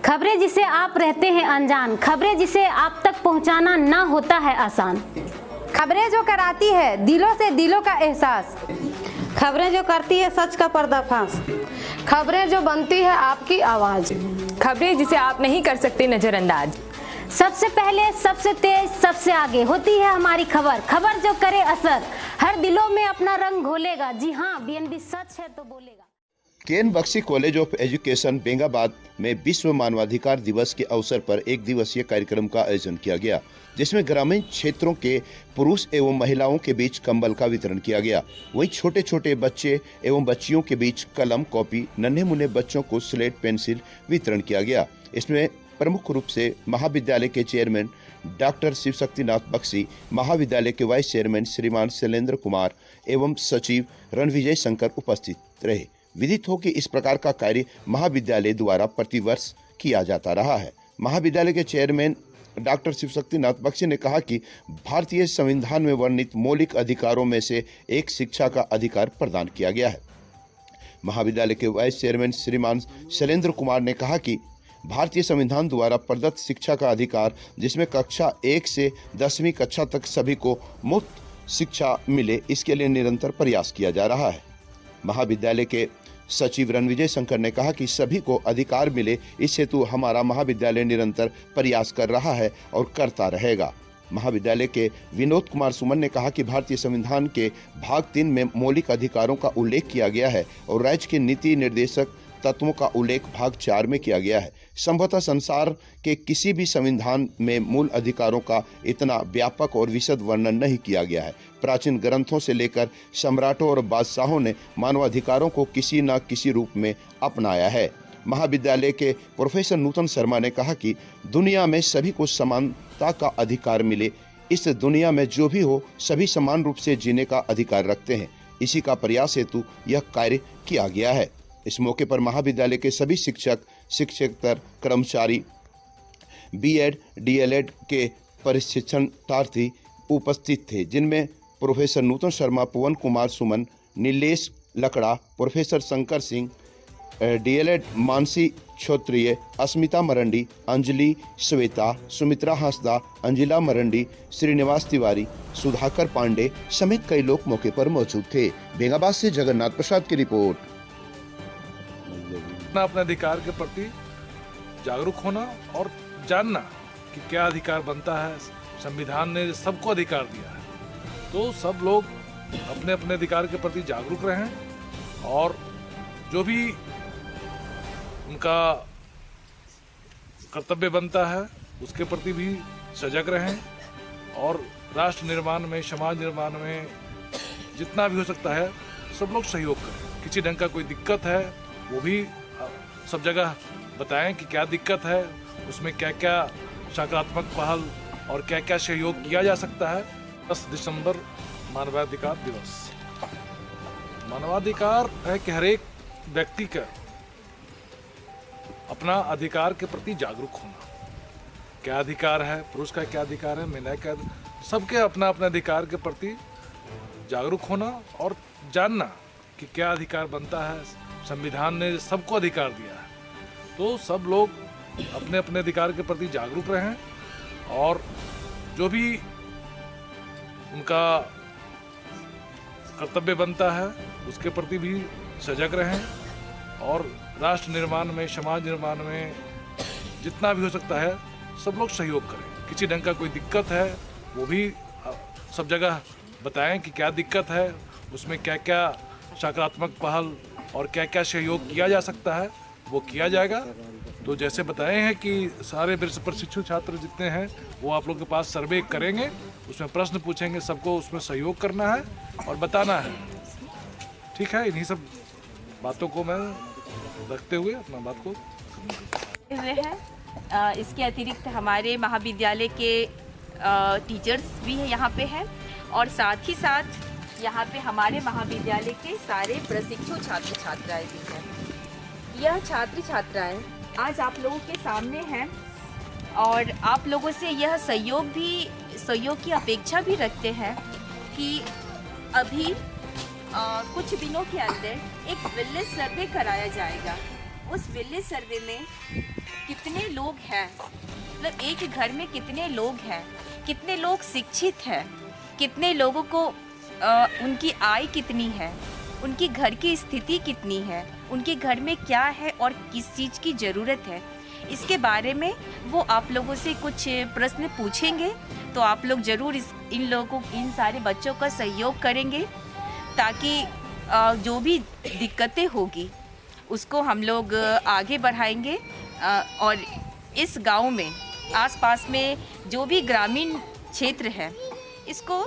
खबरें जिसे आप रहते हैं अनजान, खबरें जिसे आप तक पहुंचाना ना होता है आसान। खबरें जो कराती है दिलों से दिलों का एहसास, खबरें जो करती है सच का पर्दाफाश, खबरें जो बनती है आपकी आवाज, खबरें जिसे आप नहीं कर सकते नजरअंदाज। सबसे पहले, सबसे तेज, सबसे आगे होती है हमारी खबर, खबर जो करे असर, हर दिलों में अपना रंग घोलेगा। जी हाँ, बीएनबी सच है तो बोलेगा। Ken Bakshi college of education Bengabad में विश्व मानवाधिकार दिवस के अवसर पर एक दिवसीय कार्यक्रम का आयोजन किया गया, जिसमें ग्रामीण क्षेत्रों के पुरुष एवं महिलाओं के बीच कंबल का वितरण किया गया। वहीं छोटे छोटे बच्चे एवं बच्चियों के बीच कलम, कॉपी, नन्हे मुन्ने बच्चों को स्लेट, पेंसिल वितरण किया गया। इसमें प्रमुख रूप से महाविद्यालय के चेयरमैन डॉक्टर शिवशक्तिनाथ बख्शी, महाविद्यालय के वाइस चेयरमैन श्रीमान शैलेंद्र कुमार एवं सचिव रणविजय शंकर उपस्थित रहे। विदित हो कि इस प्रकार का कार्य महाविद्यालय द्वारा प्रतिवर्ष किया जाता रहा है। महाविद्यालय के चेयरमैन डॉक्टर शिवशक्तिनाथ बख्शी ने कहा कि भारतीय संविधान में वर्णित मौलिक अधिकारों में से एक शिक्षा का अधिकार प्रदान किया गया है। महाविद्यालय के वाइस चेयरमैन श्रीमान शैलेंद्र कुमार ने कहा कि भारतीय संविधान द्वारा प्रदत्त शिक्षा का अधिकार, जिसमें कक्षा 1 से 10वीं कक्षा तक सभी को मुफ्त शिक्षा मिले, इसके लिए निरंतर प्रयास किया जा रहा है। महाविद्यालय के सचिव रणविजय शंकर ने कहा कि सभी को अधिकार मिले, इस हेतु हमारा महाविद्यालय निरंतर प्रयास कर रहा है और करता रहेगा। महाविद्यालय के विनोद कुमार सुमन ने कहा कि भारतीय संविधान के भाग 3 में मौलिक अधिकारों का उल्लेख किया गया है और राज्य के नीति निर्देशक तत्वों का उल्लेख भाग 4 में किया गया है। संभवतः संसार के किसी भी संविधान में मूल अधिकारों का इतना व्यापक और विशद वर्णन नहीं किया गया है। प्राचीन ग्रंथों से लेकर सम्राटों और बादशाहों ने मानवाधिकारों को किसी न किसी रूप में अपनाया है। महाविद्यालय के प्रोफेसर नूतन शर्मा ने कहा कि दुनिया में सभी को समानता का अधिकार मिले, इस दुनिया में जो भी हो सभी समान रूप से जीने का अधिकार रखते हैं। इसी का प्रयास हेतु यह कार्य किया गया है। इस मौके पर महाविद्यालय के सभी शिक्षक, शिक्षकेतर, कर्मचारी, बीएड, डीएलएड के प्रशिक्षणार्थी उपस्थित थे, जिनमें प्रोफेसर नूतन शर्मा, पवन कुमार सुमन, नीलेश लकड़ा, प्रोफेसर शंकर सिंह, डीएलएड मानसी क्षत्रिय, अस्मिता मरंडी, अंजलि श्वेता, सुमित्रा हंसदा, अंजिला मरंडी, श्रीनिवास तिवारी, सुधाकर पांडे समेत कई लोग मौके पर मौजूद थे। बेंगाबाद से जगन्नाथ प्रसाद की रिपोर्ट। अपने अधिकार के प्रति जागरूक होना और जानना कि क्या अधिकार बनता है। संविधान ने सबको अधिकार दिया है, तो सब लोग अपने अपने अधिकार के प्रति जागरूक रहें और जो भी उनका कर्तव्य बनता है उसके प्रति भी सजग रहें और राष्ट्र निर्माण में, समाज निर्माण में जितना भी हो सकता है सब लोग सहयोग करें। किसी ढंग का कोई दिक्कत है वो भी सब जगह बताएं कि क्या दिक्कत है, उसमें क्या क्या सकारात्मक पहल और क्या क्या सहयोग किया जा सकता है। 10 दिसंबर मानवाधिकार दिवस। मानवाधिकार है कि हर एक व्यक्ति का अपना अधिकार के प्रति जागरूक होना। क्या अधिकार है, पुरुष का क्या अधिकार है, महिला का, सबके अपना अपने अधिकार के प्रति जागरूक होना और जानना कि क्या अधिकार बनता है। संविधान ने सबको अधिकार दिया है, तो सब लोग अपने अपने अधिकार के प्रति जागरूक रहें और जो भी उनका कर्तव्य बनता है उसके प्रति भी सजग रहें और राष्ट्र निर्माण में, समाज निर्माण में जितना भी हो सकता है सब लोग सहयोग करें। किसी ढंग का कोई दिक्कत है वो भी सब जगह बताएं कि क्या दिक्कत है, उसमें क्या क्या सकारात्मक पहल और क्या क्या सहयोग किया जा सकता है वो किया जाएगा। तो जैसे बताए हैं कि सारे प्रशिक्षु छात्र जितने हैं वो आप लोग के पास सर्वे करेंगे, उसमें प्रश्न पूछेंगे, सबको उसमें सहयोग करना है और बताना है। ठीक है, इन्हीं सब बातों को मैं रखते हुए अपना बात को हैं। इसके अतिरिक्त हमारे महाविद्यालय के टीचर्स भी यहाँ पे हैं और साथ ही साथ यहाँ पे हमारे महाविद्यालय के सारे प्रशिक्षु छात्र छात्राएं भी हैं। यह छात्र छात्राएं आज आप लोगों के सामने हैं और आप लोगों से यह सहयोग की अपेक्षा भी रखते हैं कि अभी कुछ दिनों के अंदर एक विलेज सर्वे कराया जाएगा। उस विलेज सर्वे में कितने लोग हैं, मतलब एक घर में कितने लोग हैं, कितने लोग शिक्षित हैं, कितने लोगों को उनकी आय कितनी है, उनकी घर की स्थिति कितनी है, उनके घर में क्या है और किस चीज़ की ज़रूरत है, इसके बारे में वो आप लोगों से कुछ प्रश्न पूछेंगे। तो आप लोग ज़रूर इन सारे बच्चों का सहयोग करेंगे ताकि जो भी दिक्कतें होगी उसको हम लोग आगे बढ़ाएंगे और इस गांव में आसपास में जो भी ग्रामीण क्षेत्र है इसको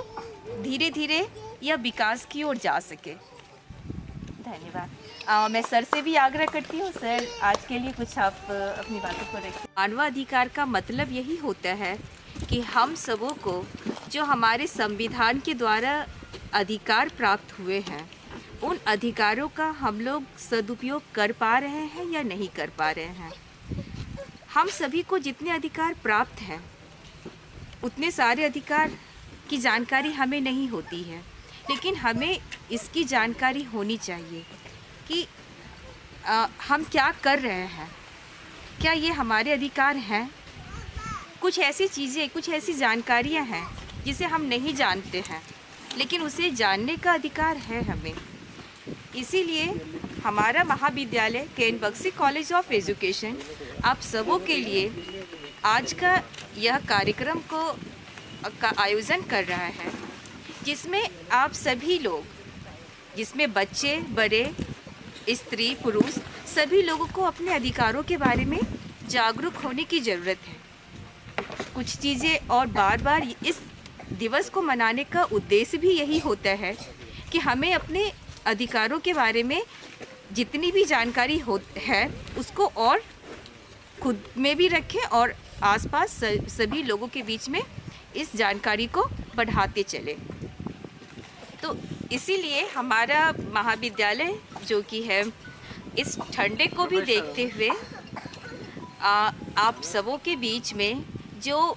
धीरे धीरे यह विकास की ओर जा सके। धन्यवाद। मैं सर से भी आग्रह करती हूँ, सर आज के लिए कुछ आप अपनी बातों को रखें। मानवाधिकार का मतलब यही होता है कि हम सबों को जो हमारे संविधान के द्वारा अधिकार प्राप्त हुए हैं उन अधिकारों का हम लोग सदुपयोग कर पा रहे हैं या नहीं कर पा रहे हैं। हम सभी को जितने अधिकार प्राप्त हैं उतने सारे अधिकार की जानकारी हमें नहीं होती है, लेकिन हमें इसकी जानकारी होनी चाहिए कि हम क्या कर रहे हैं, क्या ये हमारे अधिकार हैं। कुछ ऐसी चीज़ें, कुछ ऐसी जानकारियां हैं जिसे हम नहीं जानते हैं, लेकिन उसे जानने का अधिकार है हमें। इसीलिए हमारा महाविद्यालय केन बख्शी कॉलेज ऑफ एजुकेशन आप सबों के लिए आज का यह कार्यक्रम का आयोजन कर रहा है, जिसमें आप सभी लोग, जिसमें बच्चे, बड़े, स्त्री, पुरुष, सभी लोगों को अपने अधिकारों के बारे में जागरूक होने की ज़रूरत है। कुछ चीज़ें और बार बार इस दिवस को मनाने का उद्देश्य भी यही होता है कि हमें अपने अधिकारों के बारे में जितनी भी जानकारी है उसको और खुद में भी रखें और आसपास सभी लोगों के बीच में इस जानकारी को बढ़ाते चलें। तो इसीलिए हमारा महाविद्यालय जो कि है इस ठंडे को भी देखते हुए आप सबों के बीच में जो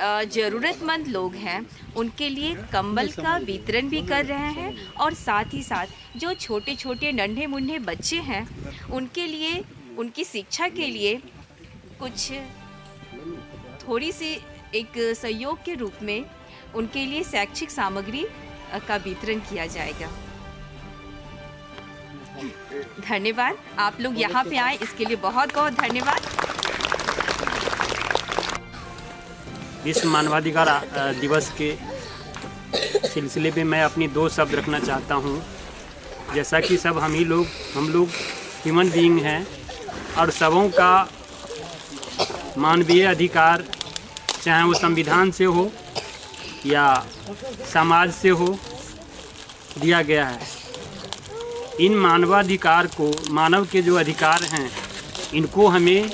ज़रूरतमंद लोग हैं उनके लिए कंबल का वितरण भी कर रहे हैं और साथ ही साथ जो छोटे छोटे नन्हे मुन्ने बच्चे हैं उनके लिए, उनकी शिक्षा के लिए कुछ थोड़ी सी एक सहयोग के रूप में उनके लिए शैक्षिक सामग्री का वितरण किया जाएगा। धन्यवाद। आप लोग यहाँ पे आए इसके लिए बहुत बहुत धन्यवाद। इस मानवाधिकार दिवस के सिलसिले में मैं अपनी 2 शब्द रखना चाहता हूँ। जैसा कि सब हम लोग ह्यूमन बीइंग हैं और सबों का मानवीय अधिकार, चाहे वो संविधान से हो या समाज से हो, दिया गया है। इन मानवाधिकार को, मानव के जो अधिकार हैं, इनको हमें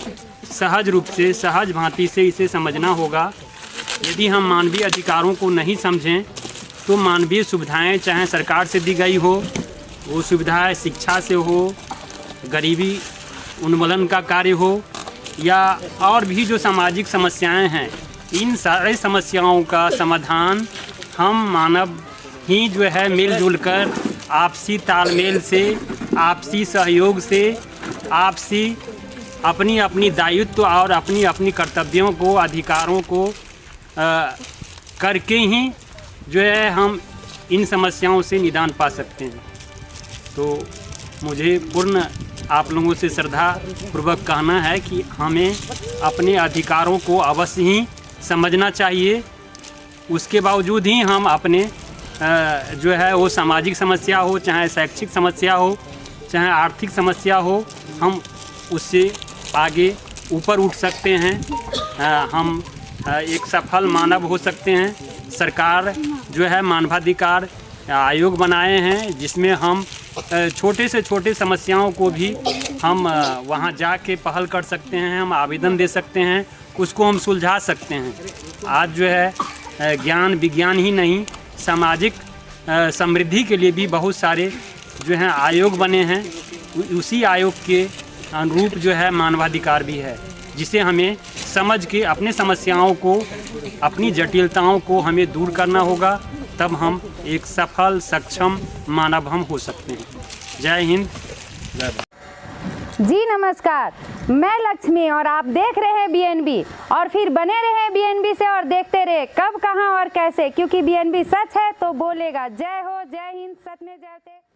सहज रूप से, सहज भांति से इसे समझना होगा। यदि हम मानवीय अधिकारों को नहीं समझें तो मानवीय सुविधाएं, चाहे सरकार से दी गई हो, वो सुविधाएं शिक्षा से हो, गरीबी उन्मूलन का कार्य हो या और भी जो सामाजिक समस्याएं हैं, इन सारी समस्याओं का समाधान हम मानव ही जो है मिलजुल कर आपसी तालमेल से, आपसी सहयोग से, आपसी अपनी अपनी दायित्व और अपनी अपनी कर्तव्यों को, अधिकारों को करके ही जो है हम इन समस्याओं से निदान पा सकते हैं। तो मुझे पूर्ण आप लोगों से श्रद्धा पूर्वक कहना है कि हमें अपने अधिकारों को अवश्य ही समझना चाहिए। उसके बावजूद ही हम अपने जो है वो सामाजिक समस्या हो, चाहे शैक्षिक समस्या हो, चाहे आर्थिक समस्या हो, हम उससे आगे ऊपर उठ सकते हैं। हम एक सफल मानव हो सकते हैं। सरकार जो है मानवाधिकार आयोग बनाए हैं जिसमें हम छोटे से छोटे समस्याओं को भी हम वहां जाके पहल कर सकते हैं, हम आवेदन दे सकते हैं, उसको हम सुलझा सकते हैं। आज जो है ज्ञान विज्ञान ही नहीं, सामाजिक समृद्धि के लिए भी बहुत सारे जो हैं आयोग बने हैं। उसी आयोग के अनुरूप जो है मानवाधिकार भी है, जिसे हमें समझ के अपने समस्याओं को, अपनी जटिलताओं को हमें दूर करना होगा। तब हम एक सफल, सक्षम मानव हम हो सकते हैं। जय हिंद, जय भारत। जी नमस्कार, मैं लक्ष्मी और आप देख रहे हैं बीएनबी। और फिर बने रहे बीएनबी से और देखते रहे कब, कहां और कैसे, क्योंकि बीएनबी सच है तो बोलेगा। जय हो, जय हिंद, सत्य में जयते।